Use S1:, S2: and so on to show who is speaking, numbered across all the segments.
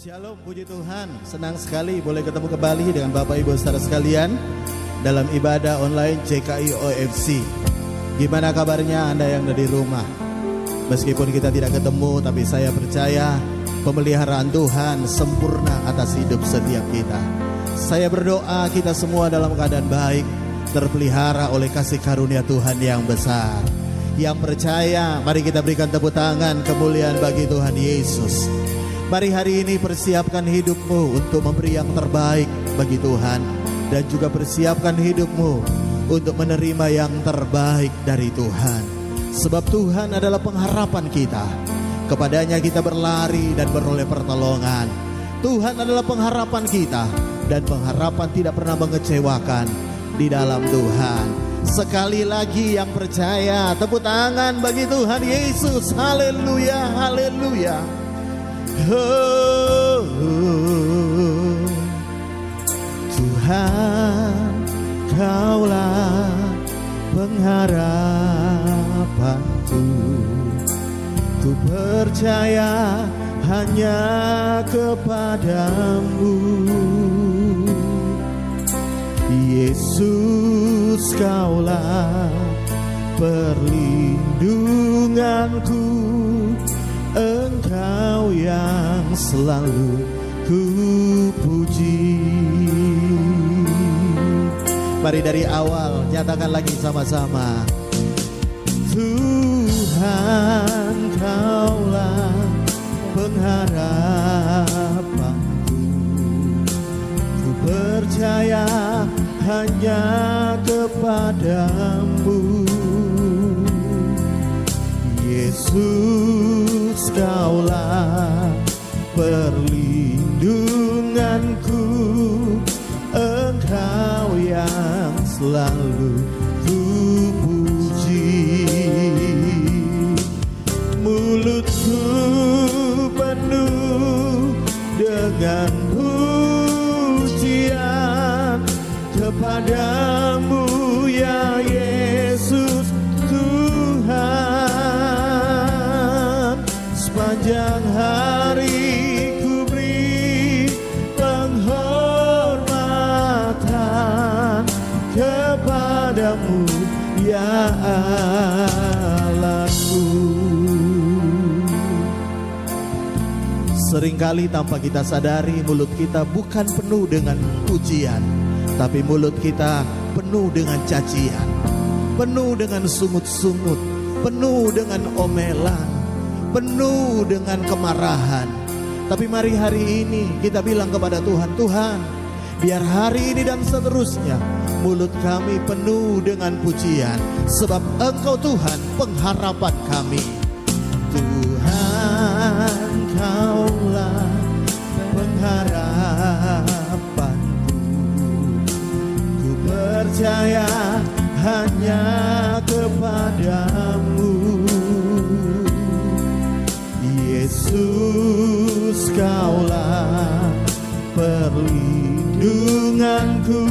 S1: Shalom, puji Tuhan. Senang sekali boleh ketemu kembali dengan Bapak Ibu saudara sekalian dalam ibadah online CKI OFC. Gimana kabarnya Anda yang ada di rumah? Meskipun kita tidak ketemu, tapi saya percaya pemeliharaan Tuhan sempurna atas hidup setiap kita. Saya berdoa kita semua dalam keadaan baik, terpelihara oleh kasih karunia Tuhan yang besar. Yang percaya, mari kita berikan tepuk tangan kemuliaan bagi Tuhan Yesus. Mari hari ini persiapkan hidupmu untuk memberi yang terbaik bagi Tuhan. Dan juga persiapkan hidupmu untuk menerima yang terbaik dari Tuhan. Sebab Tuhan adalah pengharapan kita. Kepadanya kita berlari dan beroleh pertolongan. Tuhan adalah pengharapan kita. Dan pengharapan tidak pernah mengecewakan di dalam Tuhan. Sekali lagi yang percaya, tepuk tangan bagi Tuhan Yesus. Haleluya, haleluya. Oh, Tuhan, Kaulah pengharapanku. Ku percaya hanya kepadamu, Yesus. Kaulah perlindunganku, Engkau yang selalu ku puji. Mari dari awal nyatakan lagi sama-sama. Tuhan, Kaulah pengharapanku. Ku percaya hanya kepadamu, Yesus. Kaulah perlindunganku, Engkau yang selalu ku puji. Mulutku penuh dengan pujian kepadamu, ya Yesus Tuhan. Sepanjang hari ku beri penghormatan kepadamu, ya Allahku. Seringkali tanpa kita sadari mulut kita bukan penuh dengan pujian, tapi mulut kita penuh dengan cacian, penuh dengan sungut-sungut, penuh dengan omelan, penuh dengan kemarahan. Tapi mari hari ini kita bilang kepada Tuhan, Tuhan, biar hari ini dan seterusnya mulut kami penuh dengan pujian, sebab Engkau Tuhan pengharapan kami. Tuhan, Kaulah pengharapanku. Ku percaya hanya kepadamu, Yesus. Kaulah perlindunganku,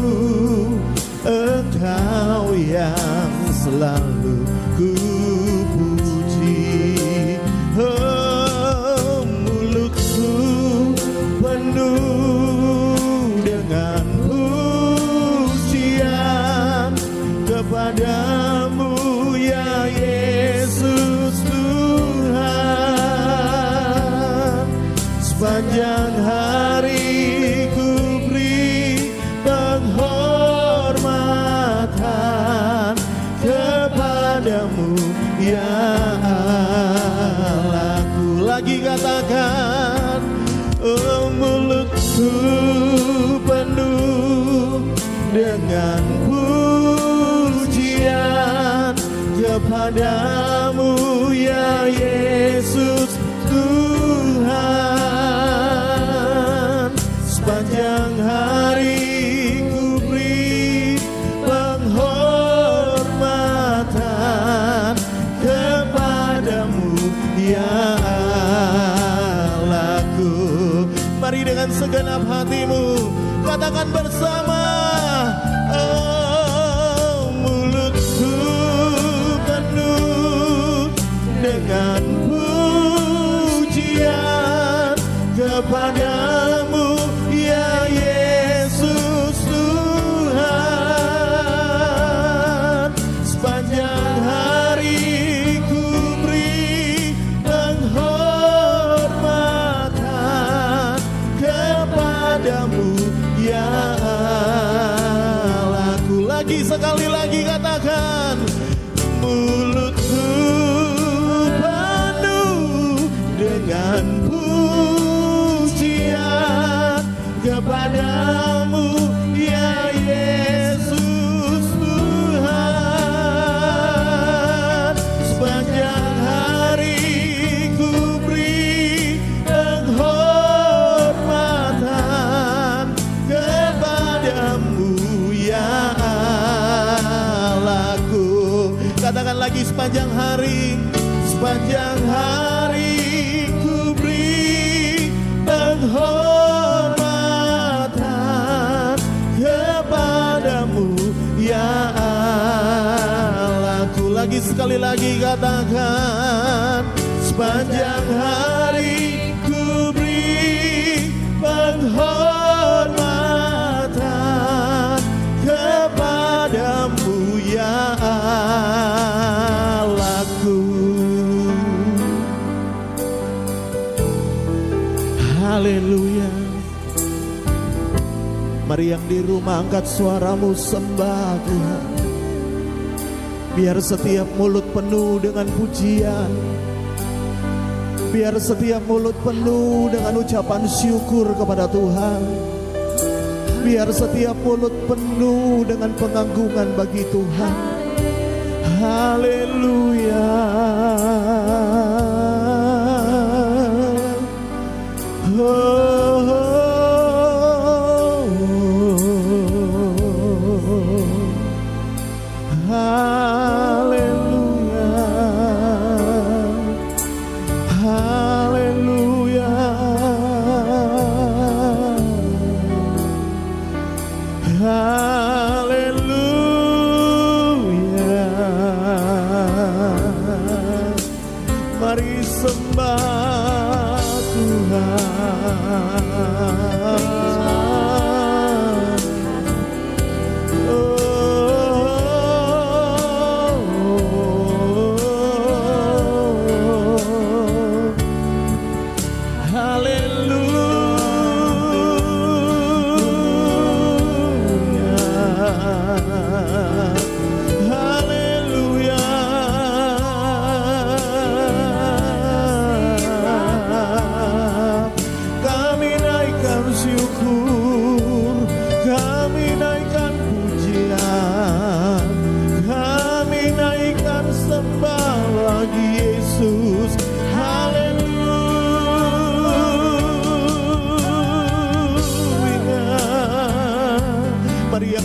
S1: Engkau yang selalu ku puji. Oh, mulutku penuh dengan pujian kepadamu, ya Yesus Tuhan. Sepanjang hari ku beri penghormatan kepadamu, ya Allahku. Lagi katakan, oh, mulutku penuh dengan pujian kepadamu, ya Yesus Tuhan. Sepanjang hari ku beri penghormatan kepadamu, ya Allahku. Mari dengan segenap hatimu katakan bersama. Oh, mulutku penuh dengan pujian kepadamu ya Yesus Tuhan. Sepanjang hari ku beri penghormatan kepadamu ya Allahku. Lagi sekali lagi katakan, mulutku penuh dengan pujian kepadamu ya Yesus Tuhan. Sepanjang hari ku beri penghormatan kepadamu ya Allahku. Katakan lagi, sepanjang hari ku beri penghormatan kepadamu ya Allahku. Lagi sekali lagi katakan, sepanjang hari ku beri penghormatan kepadamu ya Allahku. Haleluya. Mari yang di rumah angkat suaramu sembah Tuhan. Biar setiap mulut penuh dengan pujian, biar setiap mulut penuh dengan ucapan syukur kepada Tuhan, biar setiap mulut penuh dengan pengagungan bagi Tuhan. Haleluya. Mari sembah Tuhan.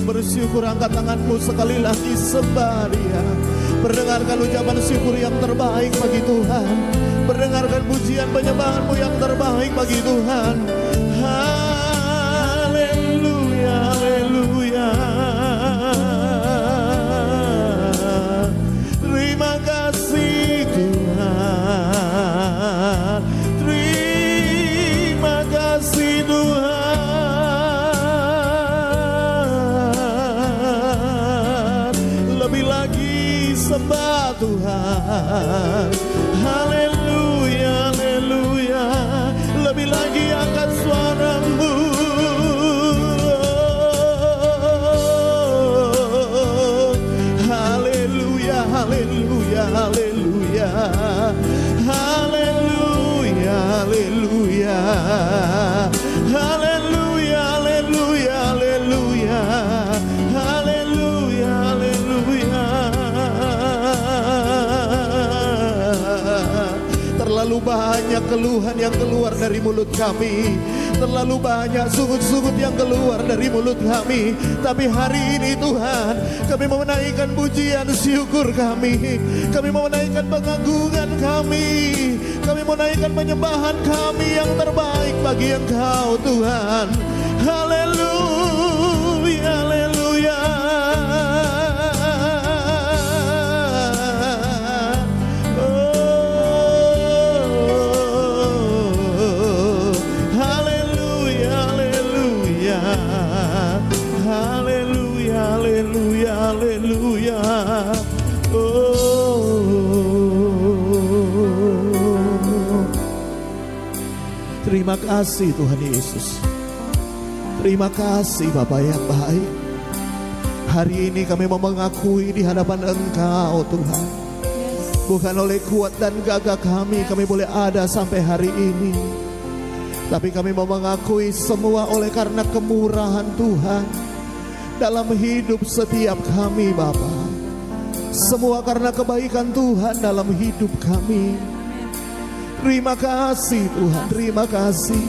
S1: Bersyukur, angkat tanganmu sekali lagi, sembah Dia. Perdengarkan ucapan syukur yang terbaik bagi Tuhan. Perdengarkan pujian penyembahanmu yang terbaik bagi Tuhan. Haleluya, haleluya. Terima kasih Tuhan. Terima kasih Tuhan. Sembah Tuhan. Haleluya, haleluya. Lebih lagi angkat suaramu. Haleluya, haleluya, haleluya. Haleluya, haleluya. Haleluya, haleluya, haleluya. Haleluya, haleluya. Terlalu banyak keluhan yang keluar dari mulut kami, terlalu banyak sungut-sungut yang keluar dari mulut kami. Tapi hari ini Tuhan, kami mau menaikkan pujian syukur kami mau menaikkan pengagungan kami mau menaikkan penyembahan kami yang terbaik bagi Engkau Tuhan. Haleluya, haleluya. Terima kasih Tuhan Yesus. Terima kasih Bapa yang baik. Hari ini kami mau mengakui di hadapan Engkau Tuhan, bukan oleh kuat dan gagah kami boleh ada sampai hari ini, tapi kami mau mengakui semua oleh karena kemurahan Tuhan dalam hidup setiap kami Bapa. Semua karena kebaikan Tuhan dalam hidup kami. Terima kasih Tuhan, terima kasih.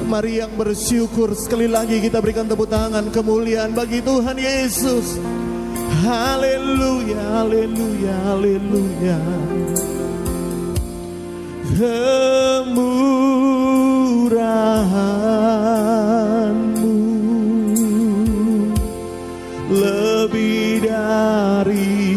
S1: Mari yang bersyukur sekali lagi kita berikan tepuk tangan kemuliaan bagi Tuhan Yesus. Haleluya, haleluya, haleluya. Kemurahan-Mu lebih dari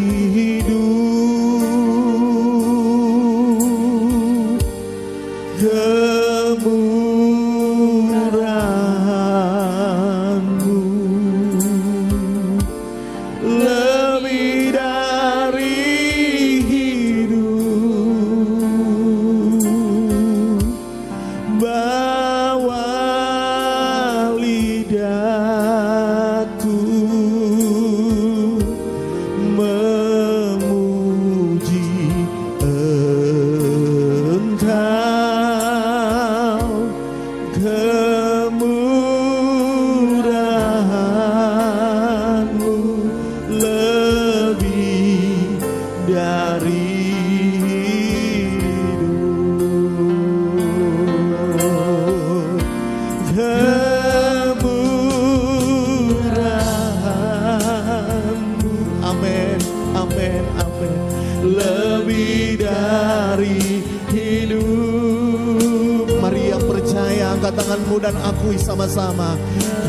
S1: tanganmu dan akui sama-sama.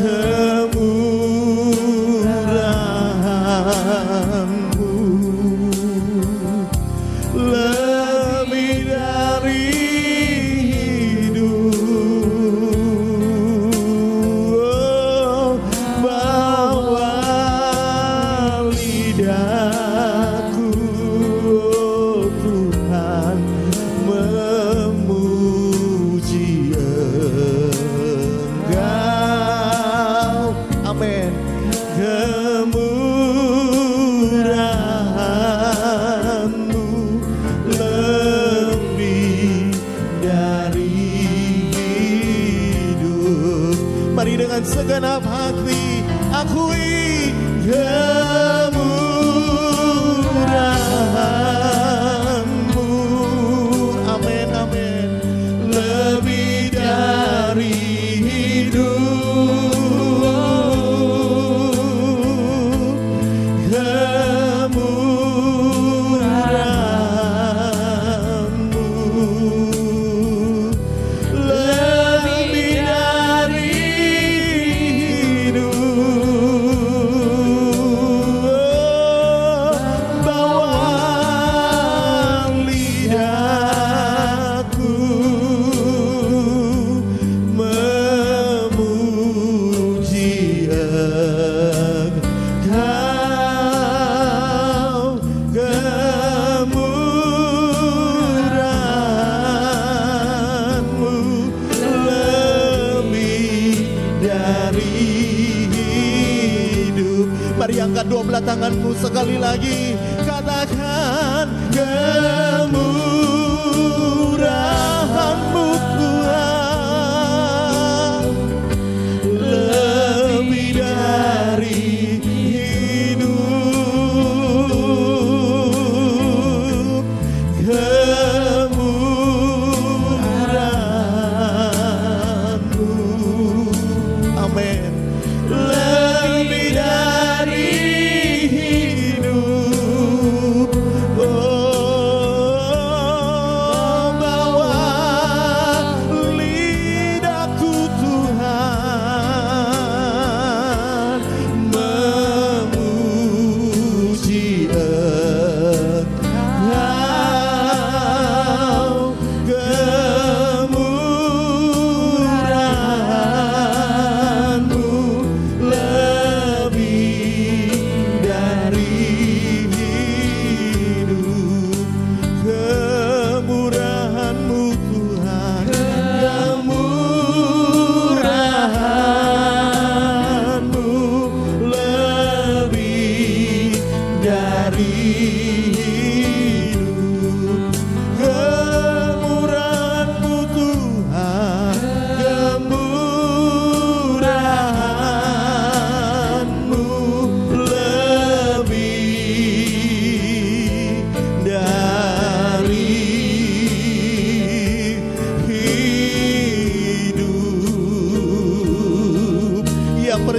S1: Kemurahan-Mu lebih dari hidup. Bawa lidahku Tuhan memuji Engkau. Amin. Kemurahan-Mu lebih dari hidup. Mari dengan segenap hati akui kemurahan-Mu. Amin, amin. Lebih dari dua belah tanganmu sekali lagi, katakan kemurahan-Mu Tuhan lebih dari hidup. Kemurahan-Mu, amin. Lebih dari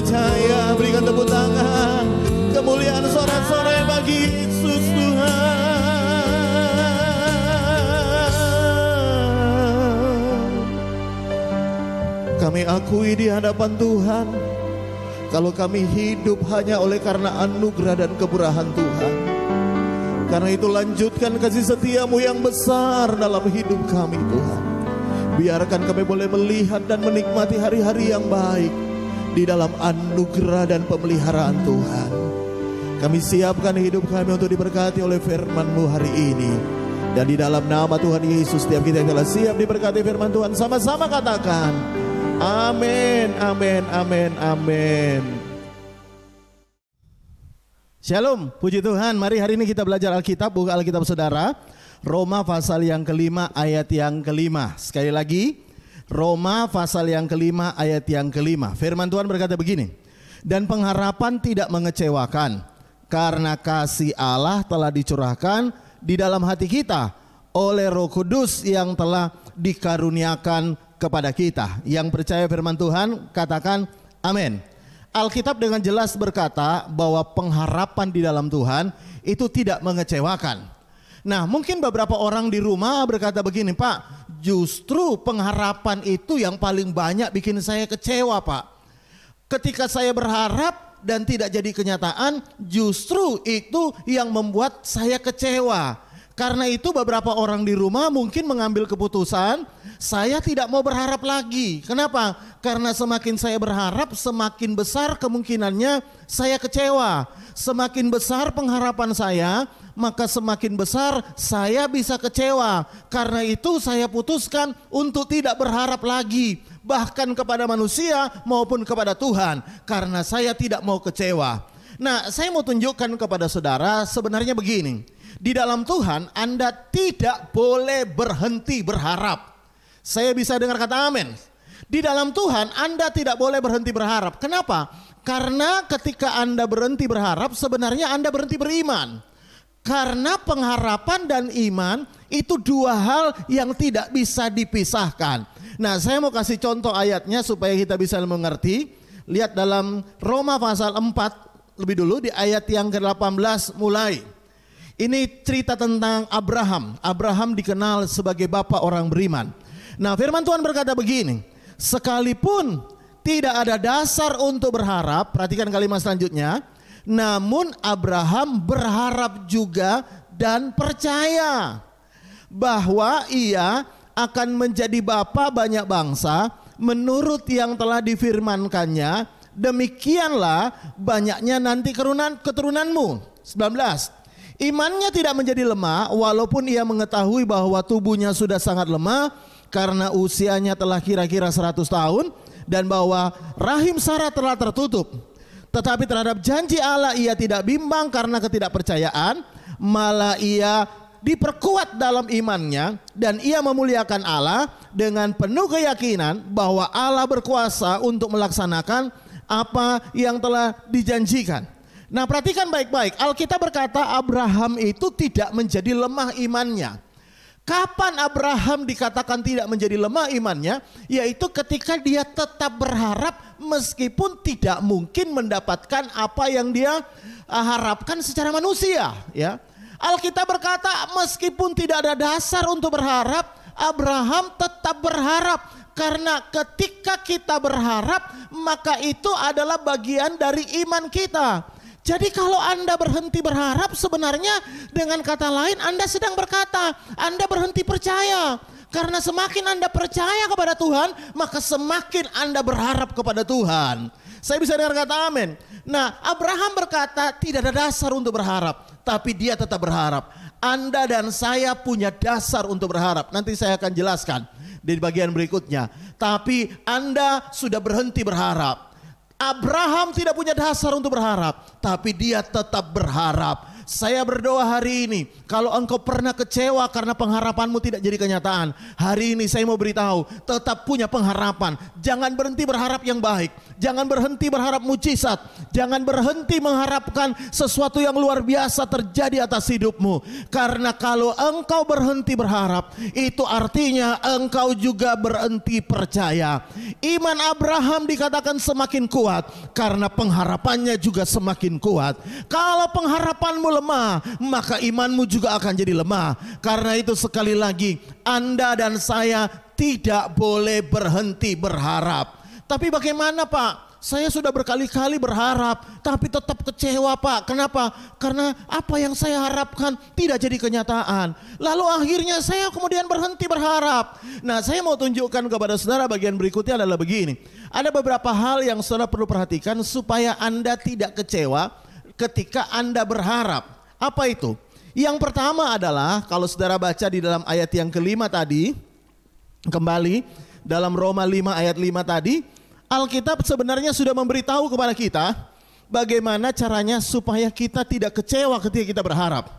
S1: percaya. Berikan tepuk tangan. Kemuliaan sorak-sorai bagi Yesus Tuhan. Kami akui di hadapan Tuhan, kalau kami hidup hanya oleh karena anugerah dan kemurahan Tuhan. Karena itu lanjutkan kasih setiamu yang besar dalam hidup kami Tuhan. Biarkan kami boleh melihat dan menikmati hari-hari yang baik di dalam anugerah dan pemeliharaan Tuhan. Kami siapkan hidup kami untuk diberkati oleh firman-Mu hari ini. Dan di dalam nama Tuhan Yesus, setiap kita yang telah siap diberkati firman Tuhan, sama-sama katakan amin, amin, amin, amin. Shalom, puji Tuhan. Mari hari ini kita belajar Alkitab. Buka Alkitab saudara, Roma pasal yang kelima ayat yang kelima. Sekali lagi, Roma pasal yang kelima ayat yang kelima. Firman Tuhan berkata begini, dan pengharapan tidak mengecewakan, karena kasih Allah telah dicurahkan di dalam hati kita oleh Roh Kudus yang telah dikaruniakan kepada kita. Yang percaya firman Tuhan katakan amin. Alkitab dengan jelas berkata bahwa pengharapan di dalam Tuhan itu tidak mengecewakan. Nah, mungkin beberapa orang di rumah berkata begini, Pak, justru pengharapan itu yang paling banyak bikin saya kecewa, Pak. Ketika saya berharap dan tidak jadi kenyataan, justru itu yang membuat saya kecewa. Karena itu beberapa orang di rumah mungkin mengambil keputusan, saya tidak mau berharap lagi. Kenapa? Karena semakin saya berharap, semakin besar kemungkinannya saya kecewa. Semakin besar pengharapan saya, maka semakin besar saya bisa kecewa. Karena itu saya putuskan untuk tidak berharap lagi, bahkan kepada manusia maupun kepada Tuhan, karena saya tidak mau kecewa. Nah, saya mau tunjukkan kepada saudara sebenarnya begini. Di dalam Tuhan Anda tidak boleh berhenti berharap. Saya bisa dengar kata amin. Di dalam Tuhan Anda tidak boleh berhenti berharap. Kenapa? Karena ketika Anda berhenti berharap, sebenarnya Anda berhenti beriman. Karena pengharapan dan iman itu dua hal yang tidak bisa dipisahkan. Nah, saya mau kasih contoh ayatnya supaya kita bisa mengerti. Lihat dalam Roma pasal 4 lebih dulu di ayat yang ke-18 mulai. Ini cerita tentang Abraham. Abraham dikenal sebagai bapak orang beriman. Nah, firman Tuhan berkata begini, sekalipun tidak ada dasar untuk berharap, perhatikan kalimat selanjutnya, namun Abraham berharap juga dan percaya bahwa ia akan menjadi bapa banyak bangsa menurut yang telah difirmankannya, demikianlah banyaknya nanti keturunanmu. 19. Imannya tidak menjadi lemah walaupun ia mengetahui bahwa tubuhnya sudah sangat lemah karena usianya telah kira-kira 100 tahun dan bahwa rahim Sarah telah tertutup. Tetapi terhadap janji Allah ia tidak bimbang karena ketidakpercayaan, malah ia diperkuat dalam imannya dan ia memuliakan Allah dengan penuh keyakinan bahwa Allah berkuasa untuk melaksanakan apa yang telah dijanjikan. Nah, perhatikan baik-baik. Alkitab berkata Abraham itu tidak menjadi lemah imannya. Kapan Abraham dikatakan tidak menjadi lemah imannya? Yaitu ketika dia tetap berharap meskipun tidak mungkin mendapatkan apa yang dia harapkan secara manusia. Ya, Alkitab berkata meskipun tidak ada dasar untuk berharap, Abraham tetap berharap. Karena ketika kita berharap, maka itu adalah bagian dari iman kita. Jadi kalau Anda berhenti berharap, sebenarnya dengan kata lain Anda sedang berkata, Anda berhenti percaya. Karena semakin Anda percaya kepada Tuhan, maka semakin Anda berharap kepada Tuhan. Saya bisa dengar kata amin. Nah, Abraham berkata tidak ada dasar untuk berharap, tapi dia tetap berharap. Anda dan saya punya dasar untuk berharap. Nanti saya akan jelaskan di bagian berikutnya. Tapi Anda sudah berhenti berharap. Abraham tidak punya dasar untuk berharap, tapi dia tetap berharap. Saya berdoa hari ini, kalau engkau pernah kecewa karena pengharapanmu tidak jadi kenyataan, hari ini saya mau beritahu, tetap punya pengharapan. Jangan berhenti berharap yang baik, jangan berhenti berharap mujizat, jangan berhenti mengharapkan sesuatu yang luar biasa terjadi atas hidupmu. Karena kalau engkau berhenti berharap, itu artinya engkau juga berhenti percaya. Iman Abraham dikatakan semakin kuat karena pengharapannya juga semakin kuat. Kalau pengharapanmu lemah, maka imanmu juga akan jadi lemah. Karena itu sekali lagi, Anda dan saya tidak boleh berhenti berharap. Tapi bagaimana Pak? Saya sudah berkali-kali berharap, tapi tetap kecewa Pak. Kenapa? Karena apa yang saya harapkan tidak jadi kenyataan. Lalu akhirnya saya kemudian berhenti berharap. Nah, saya mau tunjukkan kepada saudara bagian berikutnya adalah begini. Ada beberapa hal yang saudara perlu perhatikan supaya Anda tidak kecewa ketika Anda berharap. Apa itu? Yang pertama adalah kalau saudara baca di dalam ayat yang kelima tadi, kembali dalam Roma 5 ayat 5 tadi, Alkitab sebenarnya sudah memberitahu kepada kita bagaimana caranya supaya kita tidak kecewa ketika kita berharap.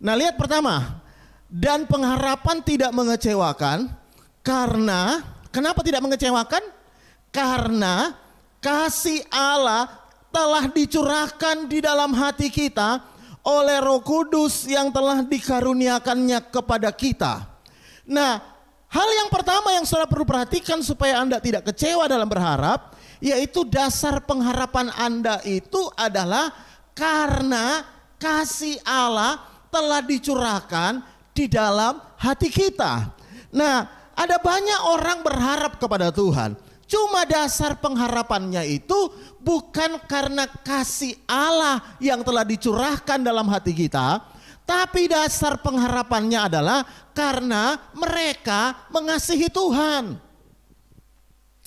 S1: Nah, lihat pertama, dan pengharapan tidak mengecewakan karena, kenapa tidak mengecewakan? Karena kasih Allah telah dicurahkan di dalam hati kita oleh Roh Kudus yang telah dikaruniakannya kepada kita. Nah, hal yang pertama yang saudara perlu perhatikan supaya Anda tidak kecewa dalam berharap, yaitu dasar pengharapan Anda itu adalah karena kasih Allah telah dicurahkan di dalam hati kita. Nah, ada banyak orang berharap kepada Tuhan, cuma dasar pengharapannya itu bukan karena kasih Allah yang telah dicurahkan dalam hati kita, tapi dasar pengharapannya adalah karena mereka mengasihi Tuhan.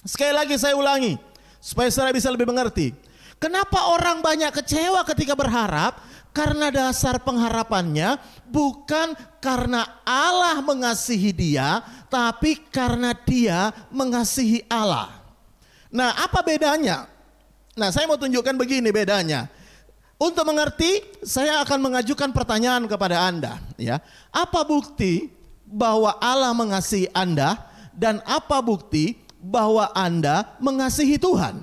S1: Sekali lagi saya ulangi, supaya saudara bisa lebih mengerti. Kenapa orang banyak kecewa ketika berharap? Karena dasar pengharapannya bukan karena Allah mengasihi dia, tapi karena dia mengasihi Allah. Nah, apa bedanya? Nah, saya mau tunjukkan begini bedanya. Untuk mengerti, saya akan mengajukan pertanyaan kepada Anda, ya. Apa bukti bahwa Allah mengasihi Anda dan apa bukti bahwa Anda mengasihi Tuhan?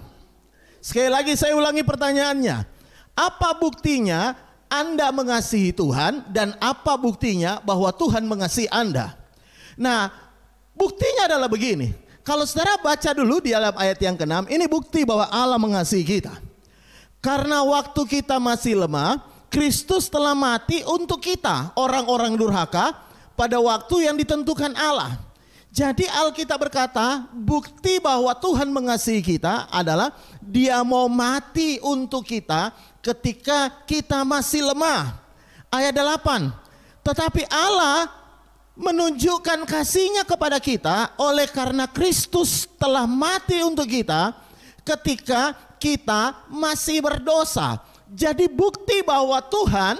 S1: Sekali lagi saya ulangi pertanyaannya. Apa buktinya Anda mengasihi Tuhan dan apa buktinya bahwa Tuhan mengasihi Anda? Nah, buktinya adalah begini. Kalau saudara baca dulu di dalam ayat yang ke-6, ini bukti bahwa Allah mengasihi kita. Karena waktu kita masih lemah, Kristus telah mati untuk kita, orang-orang durhaka, pada waktu yang ditentukan Allah. Jadi Alkitab berkata, bukti bahwa Tuhan mengasihi kita adalah Dia mau mati untuk kita ketika kita masih lemah. Ayat 8, tetapi Allah menunjukkan kasih-Nya kepada kita oleh karena Kristus telah mati untuk kita ketika kita masih berdosa. Jadi bukti bahwa Tuhan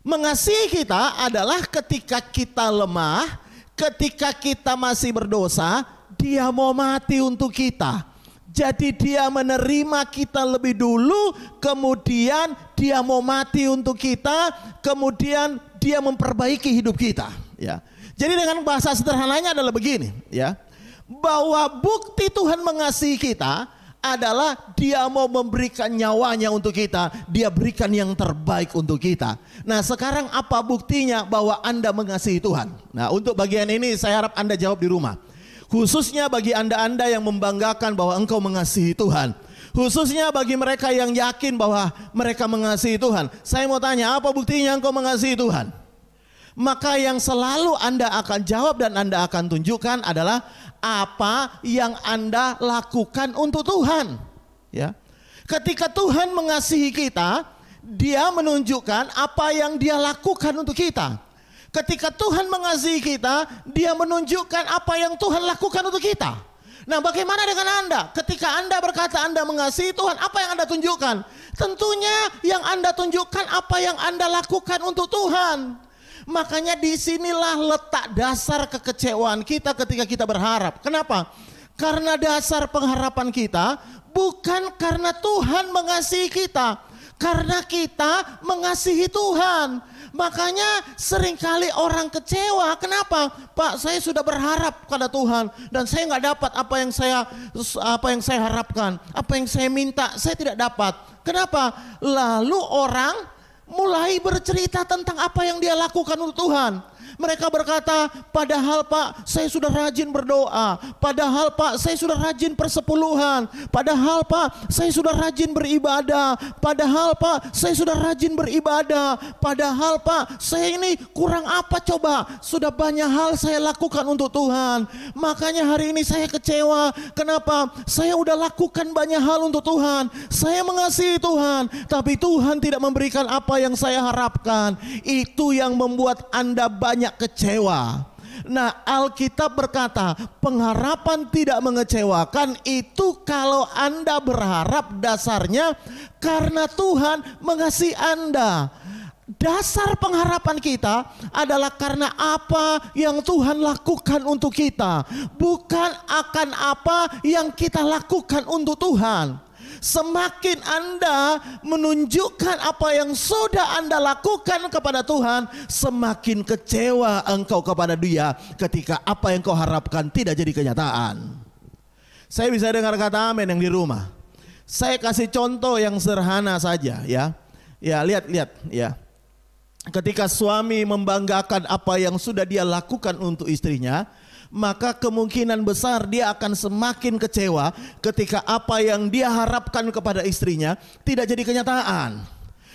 S1: mengasihi kita adalah ketika kita lemah, ketika kita masih berdosa, Dia mau mati untuk kita. Jadi Dia menerima kita lebih dulu, kemudian Dia mau mati untuk kita, kemudian Dia memperbaiki hidup kita, ya. Jadi dengan bahasa sederhananya adalah begini, ya. Bahwa bukti Tuhan mengasihi kita adalah Dia mau memberikan nyawanya untuk kita, Dia berikan yang terbaik untuk kita. Nah, sekarang apa buktinya bahwa Anda mengasihi Tuhan? Nah, untuk bagian ini saya harap Anda jawab di rumah. Khususnya bagi Anda yang membanggakan bahwa engkau mengasihi Tuhan. Khususnya bagi mereka yang yakin bahwa mereka mengasihi Tuhan. Saya mau tanya, apa buktinya engkau mengasihi Tuhan? Maka yang selalu Anda akan jawab dan Anda akan tunjukkan adalah apa yang Anda lakukan untuk Tuhan, ya. Ketika Tuhan mengasihi kita, Dia menunjukkan apa yang Dia lakukan untuk kita. Ketika Tuhan mengasihi kita, Dia menunjukkan apa yang Tuhan lakukan untuk kita. Nah, bagaimana dengan Anda? Ketika Anda berkata Anda mengasihi Tuhan, apa yang Anda tunjukkan? Tentunya yang Anda tunjukkan apa yang Anda lakukan untuk Tuhan. Makanya disinilah letak dasar kekecewaan kita ketika kita berharap. Kenapa? Karena dasar pengharapan kita bukan karena Tuhan mengasihi kita. Karena kita mengasihi Tuhan. Makanya seringkali orang kecewa. Kenapa? Pak, saya sudah berharap pada Tuhan dan saya nggak dapat apa yang saya harapkan, apa yang saya minta, saya tidak dapat. Kenapa? Lalu orang mulai bercerita tentang apa yang dia lakukan untuk Tuhan. Mereka berkata, padahal Pak saya sudah rajin berdoa, padahal Pak saya sudah rajin persepuluhan, padahal Pak saya sudah rajin beribadah, padahal Pak saya sudah rajin beribadah, padahal Pak saya ini kurang apa coba, sudah banyak hal saya lakukan untuk Tuhan. Makanya hari ini saya kecewa. Kenapa? Saya udah lakukan banyak hal untuk Tuhan, saya mengasihi Tuhan, tapi Tuhan tidak memberikan apa yang saya harapkan. Itu yang membuat Anda banyak kecewa. Nah, Alkitab berkata pengharapan tidak mengecewakan itu kalau Anda berharap dasarnya karena Tuhan mengasihi Anda. Dasar pengharapan kita adalah karena apa yang Tuhan lakukan untuk kita, bukan akan apa yang kita lakukan untuk Tuhan. Semakin Anda menunjukkan apa yang sudah Anda lakukan kepada Tuhan, semakin kecewa engkau kepada Dia ketika apa yang kau harapkan tidak jadi kenyataan. Saya bisa dengar kata amin yang di rumah. Saya kasih contoh yang sederhana saja ya. Ya, lihat ya. Ketika suami membanggakan apa yang sudah dia lakukan untuk istrinya, maka kemungkinan besar dia akan semakin kecewa ketika apa yang dia harapkan kepada istrinya tidak jadi kenyataan.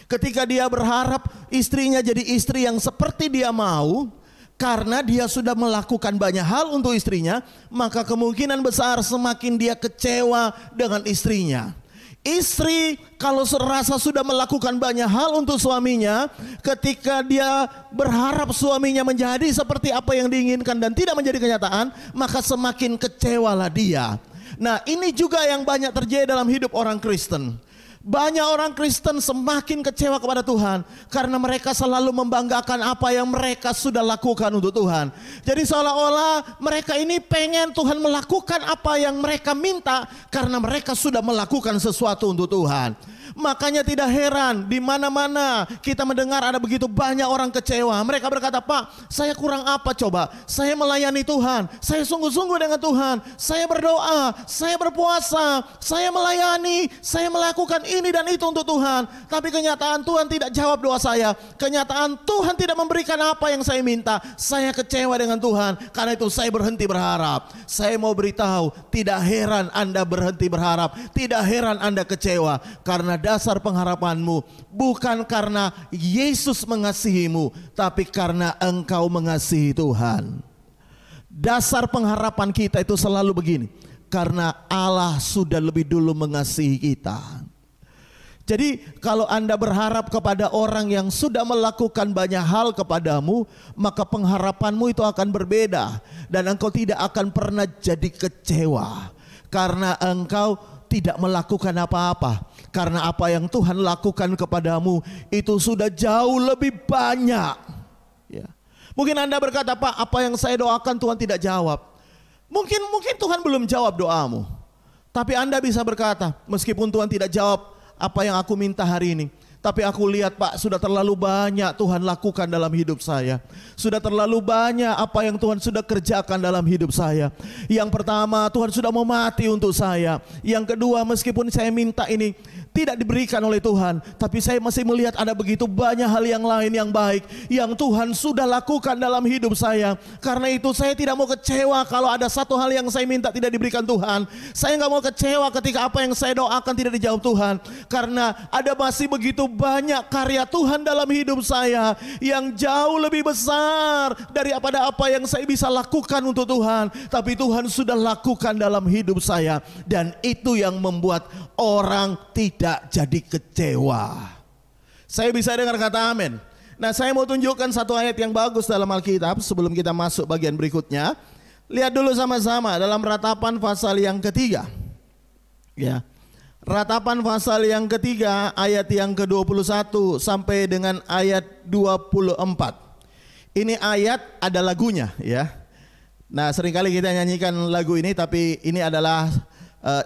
S1: Ketika dia berharap istrinya jadi istri yang seperti dia mau, karena dia sudah melakukan banyak hal untuk istrinya, maka kemungkinan besar semakin dia kecewa dengan istrinya. Istri kalau serasa sudah melakukan banyak hal untuk suaminya, ketika dia berharap suaminya menjadi seperti apa yang diinginkan dan tidak menjadi kenyataan, maka semakin kecewalah dia. Nah, ini juga yang banyak terjadi dalam hidup orang Kristen. Banyak orang Kristen semakin kecewa kepada Tuhan karena mereka selalu membanggakan apa yang mereka sudah lakukan untuk Tuhan. Jadi seolah-olah mereka ini pengen Tuhan melakukan apa yang mereka minta karena mereka sudah melakukan sesuatu untuk Tuhan. Makanya tidak heran di mana-mana kita mendengar ada begitu banyak orang kecewa. Mereka berkata, Pak, saya kurang apa coba? Saya melayani Tuhan, saya sungguh-sungguh dengan Tuhan, saya berdoa, saya berpuasa, saya melayani, saya melakukan ini dan itu untuk Tuhan. Tapi kenyataan Tuhan tidak jawab doa saya. Kenyataan Tuhan tidak memberikan apa yang saya minta. Saya kecewa dengan Tuhan. Karena itu saya berhenti berharap. Saya mau beritahu, tidak heran Anda berhenti berharap, tidak heran Anda kecewa, karena dasar pengharapanmu bukan karena Yesus mengasihimu, tapi karena engkau mengasihi Tuhan. Dasar pengharapan kita itu selalu begini, karena Allah sudah lebih dulu mengasihi kita. Jadi kalau Anda berharap kepada orang yang sudah melakukan banyak hal kepadamu, maka pengharapanmu itu akan berbeda dan engkau tidak akan pernah jadi kecewa karena engkau tidak melakukan apa-apa. Karena apa yang Tuhan lakukan kepadamu itu sudah jauh lebih banyak ya. Mungkin Anda berkata, Pak, apa yang saya doakan Tuhan tidak jawab. Mungkin Tuhan belum jawab doamu. Tapi Anda bisa berkata, meskipun Tuhan tidak jawab apa yang aku minta hari ini, tapi aku lihat, Pak, sudah terlalu banyak Tuhan lakukan dalam hidup saya. Sudah terlalu banyak apa yang Tuhan sudah kerjakan dalam hidup saya. Yang pertama, Tuhan sudah mau mati untuk saya. Yang kedua, meskipun saya minta ini tidak diberikan oleh Tuhan, tapi saya masih melihat ada begitu banyak hal yang lain yang baik yang Tuhan sudah lakukan dalam hidup saya. Karena itu saya tidak mau kecewa kalau ada satu hal yang saya minta tidak diberikan Tuhan. Saya nggak mau kecewa ketika apa yang saya doakan tidak dijawab Tuhan. Karena ada masih begitu banyak karya Tuhan dalam hidup saya yang jauh lebih besar daripada apa yang saya bisa lakukan untuk Tuhan. Tapi Tuhan sudah lakukan dalam hidup saya, dan itu yang membuat orang tidak jadi kecewa. Saya bisa dengar kata amin. Nah, saya mau tunjukkan satu ayat yang bagus dalam Alkitab sebelum kita masuk bagian berikutnya. Lihat dulu sama-sama dalam Ratapan pasal yang ketiga. Ya. Ratapan pasal yang ketiga ayat yang ke-21 sampai dengan ayat 24. Ini ayat ada lagunya ya. Nah, seringkali kita nyanyikan lagu ini, tapi ini adalah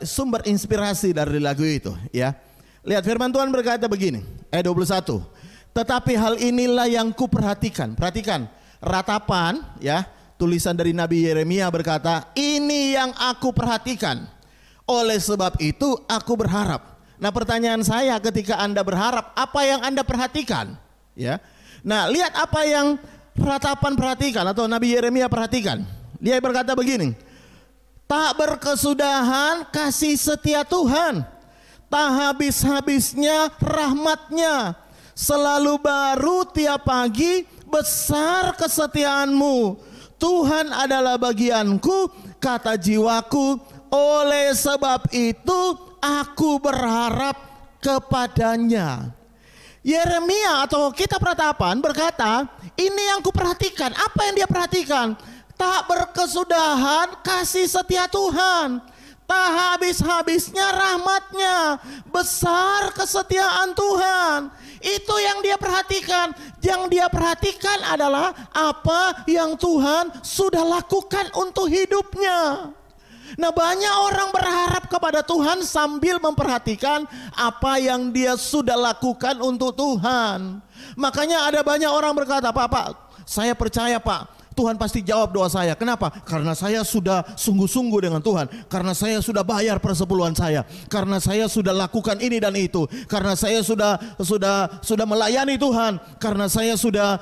S1: sumber inspirasi dari lagu itu ya. Lihat firman Tuhan berkata begini, ayat 21. Tetapi hal inilah yang kuperhatikan. Perhatikan, ratapan ya, tulisan dari Nabi Yeremia berkata, ini yang aku perhatikan. Oleh sebab itu aku berharap. Nah, pertanyaan saya, ketika Anda berharap, apa yang Anda perhatikan? Ya. Nah, lihat apa yang ratapan perhatikan atau Nabi Yeremia perhatikan. Dia berkata begini, tak berkesudahan kasih setia Tuhan, tak habis-habisnya rahmatnya, selalu baru tiap pagi, besar kesetiaanmu. Tuhan adalah bagianku, kata jiwaku, oleh sebab itu aku berharap kepadanya. Yeremia atau kitab ratapan berkata, ini yang kuperhatikan. Apa yang dia perhatikan? Tak berkesudahan kasih setia Tuhan, tak habis-habisnya rahmatnya, besar kesetiaan Tuhan. Itu yang dia perhatikan. Yang dia perhatikan adalah apa yang Tuhan sudah lakukan untuk hidupnya. Nah, banyak orang berharap kepada Tuhan sambil memperhatikan apa yang dia sudah lakukan untuk Tuhan. Makanya ada banyak orang berkata, Pak, saya percaya Pak, Tuhan pasti jawab doa saya. Kenapa? Karena saya sudah sungguh-sungguh dengan Tuhan. Karena saya sudah bayar persepuluhan saya. Karena saya sudah lakukan ini dan itu. Karena saya sudah melayani Tuhan. Karena saya sudah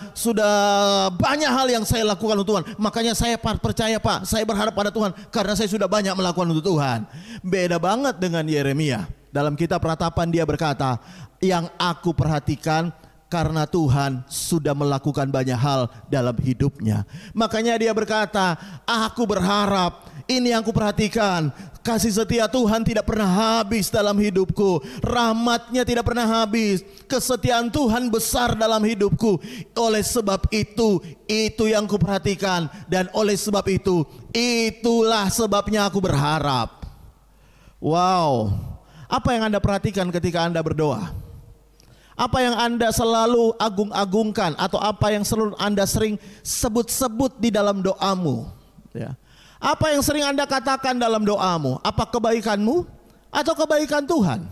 S1: banyak hal yang saya lakukan untuk Tuhan. Makanya saya percaya Pak, saya berharap pada Tuhan karena saya sudah banyak melakukan untuk Tuhan. Beda banget dengan Yeremia. Dalam kitab ratapan dia berkata, yang aku perhatikan karena Tuhan sudah melakukan banyak hal dalam hidupnya. Makanya dia berkata, aku berharap, ini yang aku perhatikan, kasih setia Tuhan tidak pernah habis dalam hidupku, rahmatnya tidak pernah habis, kesetiaan Tuhan besar dalam hidupku. Oleh sebab itu yang aku perhatikan, dan oleh sebab itu, itulah sebabnya aku berharap. Wow, apa yang Anda perhatikan ketika Anda berdoa? Apa yang Anda selalu agung-agungkan atau apa yang selalu Anda sering sebut-sebut di dalam doamu? Ya. Apa yang sering Anda katakan dalam doamu? Apa kebaikanmu atau kebaikan Tuhan?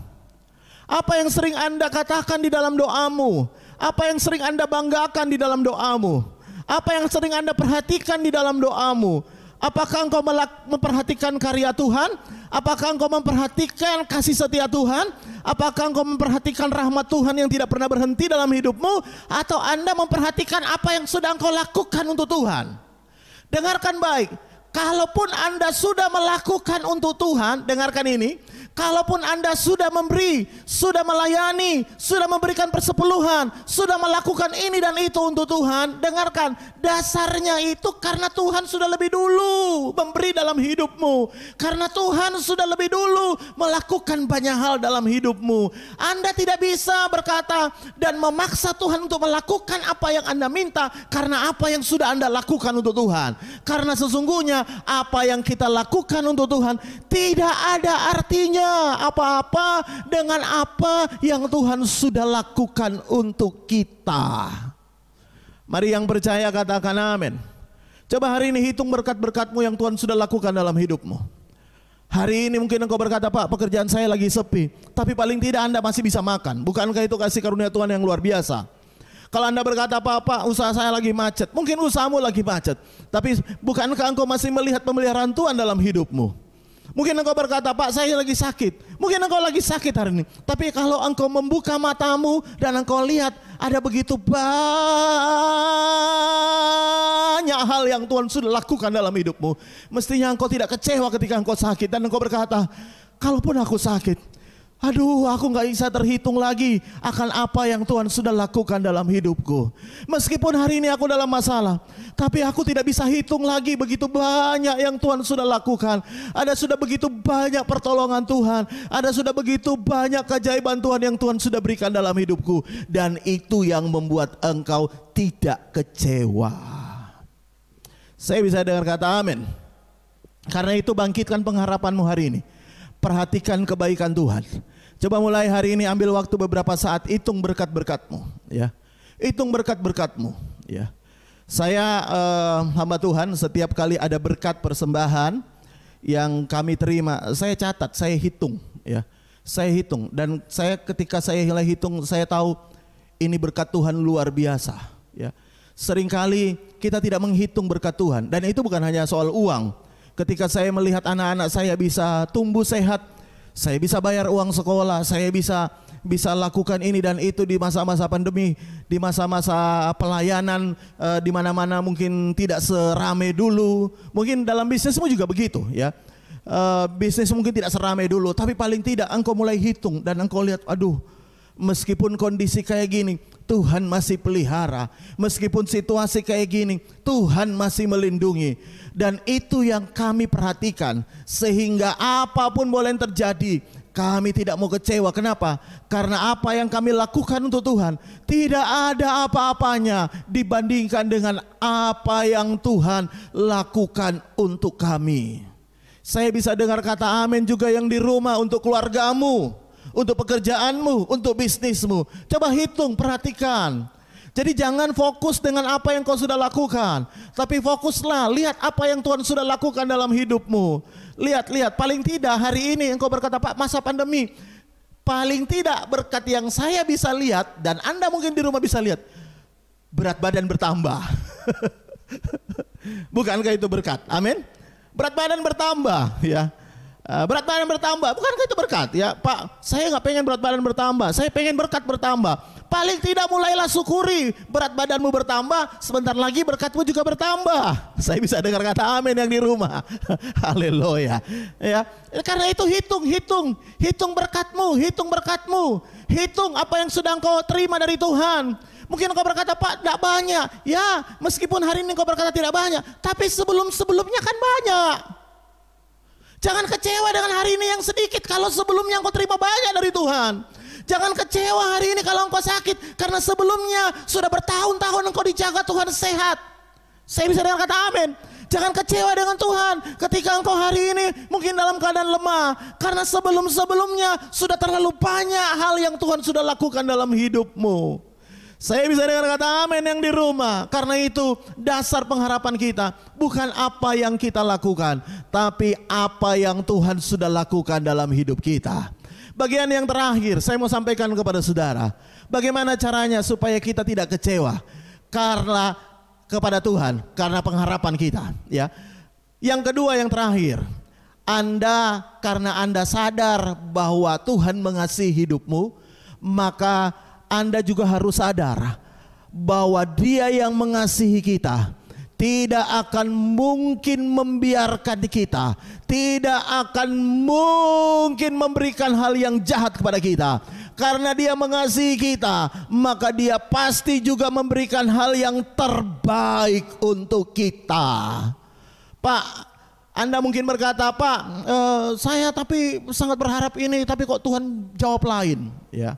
S1: Apa yang sering Anda katakan di dalam doamu? Apa yang sering Anda banggakan di dalam doamu? Apa yang sering Anda perhatikan di dalam doamu? Apakah engkau memperhatikan karya Tuhan? Apakah engkau memperhatikan kasih setia Tuhan? Apakah engkau memperhatikan rahmat Tuhan yang tidak pernah berhenti dalam hidupmu? Atau Anda memperhatikan apa yang sudah engkau lakukan untuk Tuhan? Dengarkan baik, kalaupun Anda sudah melakukan untuk Tuhan, dengarkan ini, kalaupun Anda sudah memberi, sudah melayani, sudah memberikan persepuluhan, sudah melakukan ini dan itu untuk Tuhan, dengarkan, dasarnya itu karena Tuhan sudah lebih dulu memberi dalam hidupmu. Karena Tuhan sudah lebih dulu melakukan banyak hal dalam hidupmu. Anda tidak bisa berkata dan memaksa Tuhan untuk melakukan apa yang Anda minta karena apa yang sudah Anda lakukan untuk Tuhan. Karena sesungguhnya apa yang kita lakukan untuk Tuhan tidak ada artinya apa-apa dengan apa yang Tuhan sudah lakukan untuk kita. Mari yang percaya katakan amin. Coba hari ini hitung berkat-berkatmu yang Tuhan sudah lakukan dalam hidupmu. Hari ini mungkin engkau berkata, Pak, pekerjaan saya lagi sepi, tapi paling tidak Anda masih bisa makan. Bukankah itu kasih karunia Tuhan yang luar biasa? Kalau Anda berkata, Pak, usaha saya lagi macet, mungkin usahamu lagi macet, tapi bukankah engkau masih melihat pemeliharaan Tuhan dalam hidupmu? Mungkin engkau berkata, Pak, saya lagi sakit. Mungkin engkau lagi sakit hari ini. Tapi kalau engkau membuka matamu dan engkau lihat ada begitu banyak hal yang Tuhan sudah lakukan dalam hidupmu, mestinya engkau tidak kecewa ketika engkau sakit dan engkau berkata, kalaupun aku sakit, aduh, aku gak bisa terhitung lagi akan apa yang Tuhan sudah lakukan dalam hidupku. Meskipun hari ini aku dalam masalah, tapi aku tidak bisa hitung lagi begitu banyak yang Tuhan sudah lakukan. Ada sudah begitu banyak pertolongan Tuhan. Ada sudah begitu banyak keajaiban Tuhan yang Tuhan sudah berikan dalam hidupku. Dan itu yang membuat engkau tidak kecewa. Saya bisa dengar kata amin. Karena itu bangkitkan pengharapanmu hari ini. Perhatikan kebaikan Tuhan. Coba mulai hari ini ambil waktu beberapa saat, hitung berkat-berkatmu, ya. Hitung berkat-berkatmu, ya. Saya hamba Tuhan, setiap kali ada berkat persembahan yang kami terima, saya catat, saya hitung, ya. Saya hitung, dan ketika saya hitung, saya tahu ini berkat Tuhan luar biasa. Ya, seringkali kita tidak menghitung berkat Tuhan, dan itu bukan hanya soal uang. Ketika saya melihat anak-anak saya bisa tumbuh sehat, saya bisa bayar uang sekolah, saya bisa lakukan ini dan itu di masa-masa pandemi, di masa-masa pelayanan, di mana-mana mungkin tidak seramai dulu. Mungkin dalam bisnismu juga begitu ya. Bisnis mungkin tidak seramai dulu, tapi paling tidak engkau mulai hitung dan engkau lihat, aduh, meskipun kondisi kayak gini, Tuhan masih pelihara. Meskipun situasi kayak gini, Tuhan masih melindungi. Dan itu yang kami perhatikan, sehingga apapun boleh terjadi, kami tidak mau kecewa. Kenapa? Karena apa yang kami lakukan untuk Tuhan tidak ada apa-apanya dibandingkan dengan apa yang Tuhan lakukan untuk kami. Saya bisa dengar kata amin juga yang di rumah, untuk keluargamu, untuk pekerjaanmu, untuk bisnismu. Coba hitung, perhatikan. Jadi jangan fokus dengan apa yang kau sudah lakukan, tapi fokuslah, lihat apa yang Tuhan sudah lakukan dalam hidupmu. Lihat, paling tidak hari ini engkau berkata, Pak, masa pandemi, paling tidak berkat yang saya bisa lihat, dan Anda mungkin di rumah bisa lihat, berat badan bertambah. Bukankah itu berkat? Amin. Berat badan bertambah, ya. Berat badan bertambah, bukankah itu berkat? Ya, Pak, saya nggak pengen berat badan bertambah, saya pengen berkat bertambah. Paling tidak mulailah syukuri, berat badanmu bertambah, sebentar lagi berkatmu juga bertambah. Saya bisa dengar kata amin yang di rumah. Haleluya. Ya, karena itu hitung berkatmu, hitung apa yang sudah engkau terima dari Tuhan. Mungkin engkau berkata, Pak, tidak banyak. Ya, meskipun hari ini engkau berkata tidak banyak, tapi sebelumnya kan banyak. Jangan kecewa dengan hari ini yang sedikit kalau sebelumnya engkau terima banyak dari Tuhan. Jangan kecewa hari ini kalau engkau sakit, karena sebelumnya sudah bertahun-tahun engkau dijaga Tuhan sehat. Saya bisa dengar kata amin. Jangan kecewa dengan Tuhan ketika engkau hari ini mungkin dalam keadaan lemah, karena sebelum-sebelumnya sudah terlalu banyak hal yang Tuhan sudah lakukan dalam hidupmu. Saya bisa dengar kata amin yang di rumah. Karena itu dasar pengharapan kita bukan apa yang kita lakukan, tapi apa yang Tuhan sudah lakukan dalam hidup kita. Bagian yang terakhir saya mau sampaikan kepada saudara, bagaimana caranya supaya kita tidak kecewa kepada Tuhan karena pengharapan kita, ya. Yang kedua, yang terakhir, karena Anda sadar bahwa Tuhan mengasihi hidupmu, maka Anda juga harus sadar bahwa Dia yang mengasihi kita tidak akan mungkin membiarkan kita, tidak akan mungkin memberikan hal yang jahat kepada kita. Karena Dia mengasihi kita, maka Dia pasti juga memberikan hal yang terbaik untuk kita. Pak, Anda mungkin berkata, Pak, saya tapi sangat berharap ini, tapi kok Tuhan jawab lain, ya.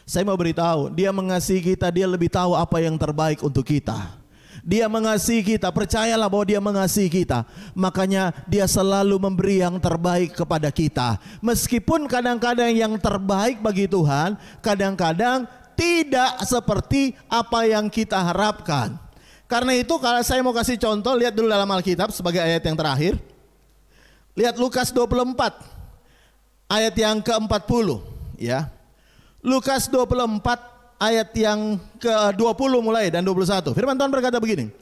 S1: Saya mau beritahu, Dia mengasihi kita, Dia lebih tahu apa yang terbaik untuk kita. Dia mengasihi kita, percayalah bahwa Dia mengasihi kita. Makanya Dia selalu memberi yang terbaik kepada kita. Meskipun kadang-kadang yang terbaik bagi Tuhan, kadang-kadang tidak seperti apa yang kita harapkan. Karena itu kalau saya mau kasih contoh, lihat dulu dalam Alkitab sebagai ayat yang terakhir. Lihat Lukas 24 ayat yang ke-40, ya. Lukas 24 ayat yang ke-20 mulai dan 21. Firman Tuhan berkata begini.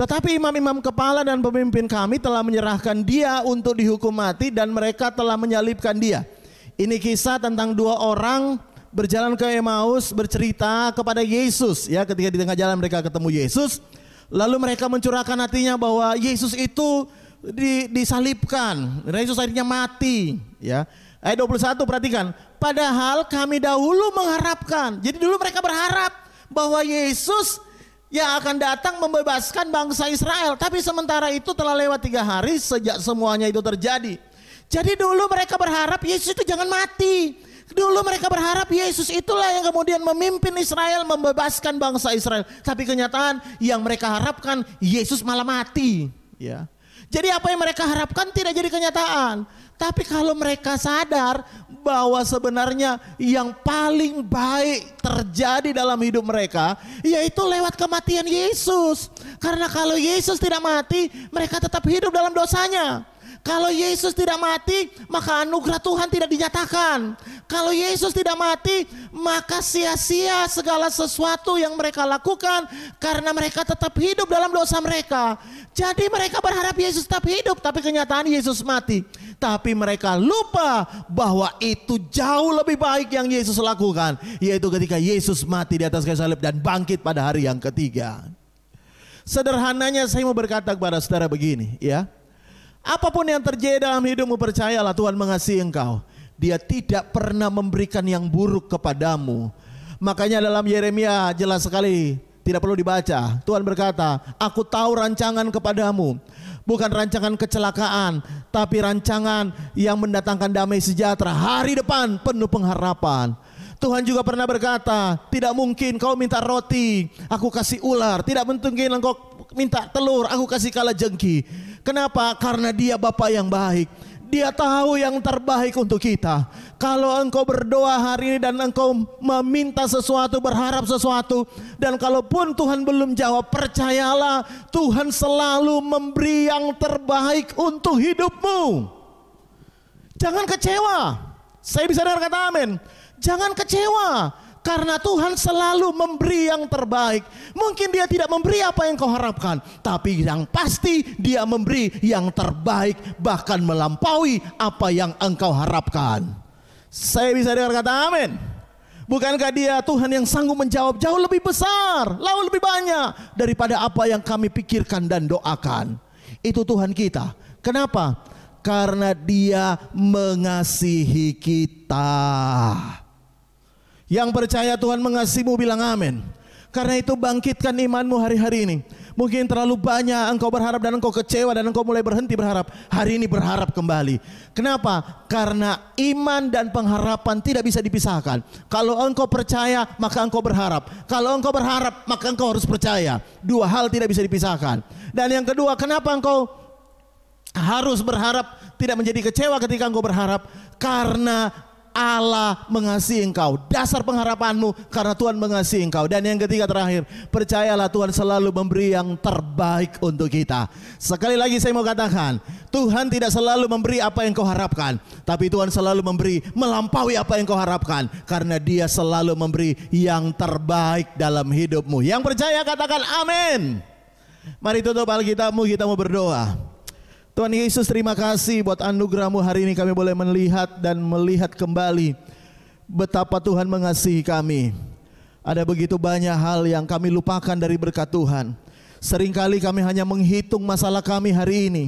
S1: Tetapi imam-imam kepala dan pemimpin kami telah menyerahkan Dia untuk dihukum mati, dan mereka telah menyalibkan Dia. Ini kisah tentang dua orang berjalan ke Emmaus bercerita kepada Yesus, ya. Ketika di tengah jalan mereka ketemu Yesus, lalu mereka mencurahkan hatinya bahwa Yesus itu disalibkan, Yesus akhirnya mati, ya. Ayat 21, perhatikan. Padahal kami dahulu mengharapkan. Jadi dulu mereka berharap bahwa Yesus yang akan datang membebaskan bangsa Israel. Tapi sementara itu telah lewat 3 hari sejak semuanya itu terjadi. Jadi dulu mereka berharap Yesus itu jangan mati. Dulu mereka berharap Yesus itulah yang kemudian memimpin Israel, membebaskan bangsa Israel. Tapi kenyataan yang mereka harapkan, Yesus malah mati, ya. Jadi apa yang mereka harapkan tidak jadi kenyataan. Tapi kalau mereka sadar bahwa sebenarnya yang paling baik terjadi dalam hidup mereka, yaitu lewat kematian Yesus. Karena kalau Yesus tidak mati, mereka tetap hidup dalam dosanya. Kalau Yesus tidak mati, maka anugerah Tuhan tidak dinyatakan. Kalau Yesus tidak mati, maka sia-sia segala sesuatu yang mereka lakukan karena mereka tetap hidup dalam dosa mereka. Jadi mereka berharap Yesus tetap hidup, tapi kenyataan Yesus mati. Tapi mereka lupa bahwa itu jauh lebih baik yang Yesus lakukan, yaitu ketika Yesus mati di atas kayu salib dan bangkit pada hari yang ketiga. Sederhananya saya mau berkata kepada saudara begini, ya. Apapun yang terjadi dalam hidupmu, percayalah Tuhan mengasihi engkau. Dia tidak pernah memberikan yang buruk kepadamu. Makanya dalam Yeremia jelas sekali, tidak perlu dibaca. Tuhan berkata, aku tahu rancangan kepadamu, bukan rancangan kecelakaan, tapi rancangan yang mendatangkan damai sejahtera, hari depan penuh pengharapan. Tuhan juga pernah berkata, tidak mungkin kau minta roti, aku kasih ular. Tidak mungkin engkau minta telur, aku kasih kalajengki. Kenapa? Karena Dia Bapa yang baik. Dia tahu yang terbaik untuk kita. Kalau engkau berdoa hari ini dan engkau meminta sesuatu, berharap sesuatu, dan kalaupun Tuhan belum jawab, percayalah Tuhan selalu memberi yang terbaik untuk hidupmu. Jangan kecewa. Saya bisa dengar kata amin. Jangan kecewa, karena Tuhan selalu memberi yang terbaik. Mungkin Dia tidak memberi apa yang kau harapkan, tapi yang pasti Dia memberi yang terbaik, bahkan melampaui apa yang engkau harapkan. Saya bisa dengar kata amin. Bukankah Dia Tuhan yang sanggup menjawab jauh lebih besar, jauh lebih banyak daripada apa yang kami pikirkan dan doakan. Itu Tuhan kita. Kenapa? Karena Dia mengasihi kita. Yang percaya Tuhan mengasihimu bilang amin. Karena itu bangkitkan imanmu hari-hari ini. Mungkin terlalu banyak engkau berharap dan engkau kecewa dan engkau mulai berhenti berharap. Hari ini berharap kembali. Kenapa? Karena iman dan pengharapan tidak bisa dipisahkan. Kalau engkau percaya, maka engkau berharap. Kalau engkau berharap, maka engkau harus percaya. Dua hal tidak bisa dipisahkan. Dan yang kedua, kenapa engkau harus berharap, tidak menjadi kecewa ketika engkau berharap? Karena Allah mengasihi engkau. Dasar pengharapanmu karena Tuhan mengasihi engkau. Dan yang ketiga terakhir, percayalah Tuhan selalu memberi yang terbaik untuk kita. Sekali lagi saya mau katakan, Tuhan tidak selalu memberi apa yang kau harapkan, tapi Tuhan selalu memberi melampaui apa yang kau harapkan, karena Dia selalu memberi yang terbaik dalam hidupmu. Yang percaya katakan amin. Mari tutup Alkitabmu, kita mau berdoa. Tuhan Yesus, terima kasih buat anugerah-Mu hari ini kami boleh melihat dan melihat kembali betapa Tuhan mengasihi kami. Ada begitu banyak hal yang kami lupakan dari berkat Tuhan. Seringkali kami hanya menghitung masalah kami hari ini,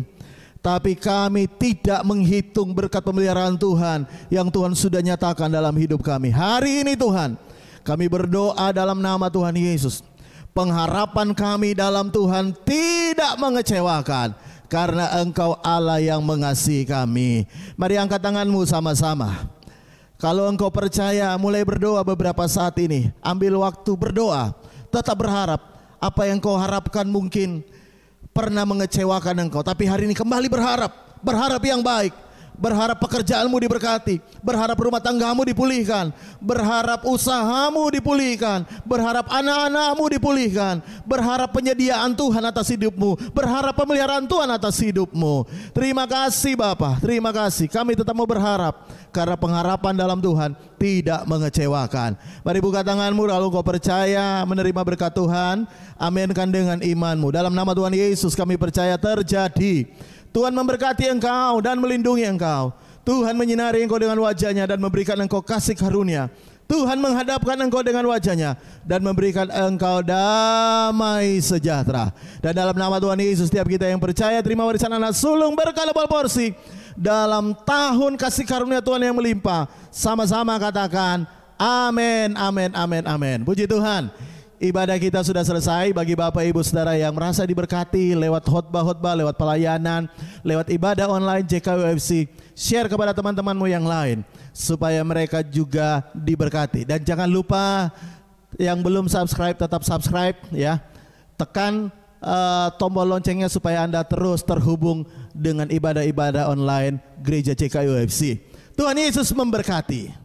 S1: tapi kami tidak menghitung berkat pemeliharaan Tuhan yang Tuhan sudah nyatakan dalam hidup kami. Hari ini Tuhan, kami berdoa dalam nama Tuhan Yesus. Pengharapan kami dalam Tuhan tidak mengecewakan, karena Engkau Allah yang mengasihi kami. Mari angkat tanganmu sama-sama. Kalau engkau percaya, mulai berdoa beberapa saat ini. Ambil waktu berdoa. Tetap berharap. Apa yang kau harapkan mungkin pernah mengecewakan engkau, tapi hari ini kembali berharap. Berharap yang baik. Berharap pekerjaanmu diberkati, berharap rumah tanggamu dipulihkan, berharap usahamu dipulihkan, berharap anak-anakmu dipulihkan, berharap penyediaan Tuhan atas hidupmu, berharap pemeliharaan Tuhan atas hidupmu. Terima kasih Bapa, terima kasih. Kami tetap mau berharap, karena pengharapan dalam Tuhan tidak mengecewakan. Mari buka tanganmu lalu kau percaya menerima berkat Tuhan. Aminkan dengan imanmu. Dalam nama Tuhan Yesus kami percaya terjadi. Tuhan memberkati engkau dan melindungi engkau. Tuhan menyinari engkau dengan wajahnya dan memberikan engkau kasih karunia. Tuhan menghadapkan engkau dengan wajahnya dan memberikan engkau damai sejahtera. Dan dalam nama Tuhan Yesus, setiap kita yang percaya terima warisan anak sulung berkala porsi dalam tahun kasih karunia Tuhan yang melimpah. Sama-sama katakan amin, amin, amin, amin. Puji Tuhan. Ibadah kita sudah selesai. Bagi Bapak Ibu Saudara yang merasa diberkati lewat khotbah-khotbah, lewat pelayanan, lewat ibadah online JKUFC, share kepada teman-temanmu yang lain supaya mereka juga diberkati. Dan jangan lupa yang belum subscribe tetap subscribe ya. Tekan tombol loncengnya supaya Anda terus terhubung dengan ibadah-ibadah online Gereja JKUFC. Tuhan Yesus memberkati.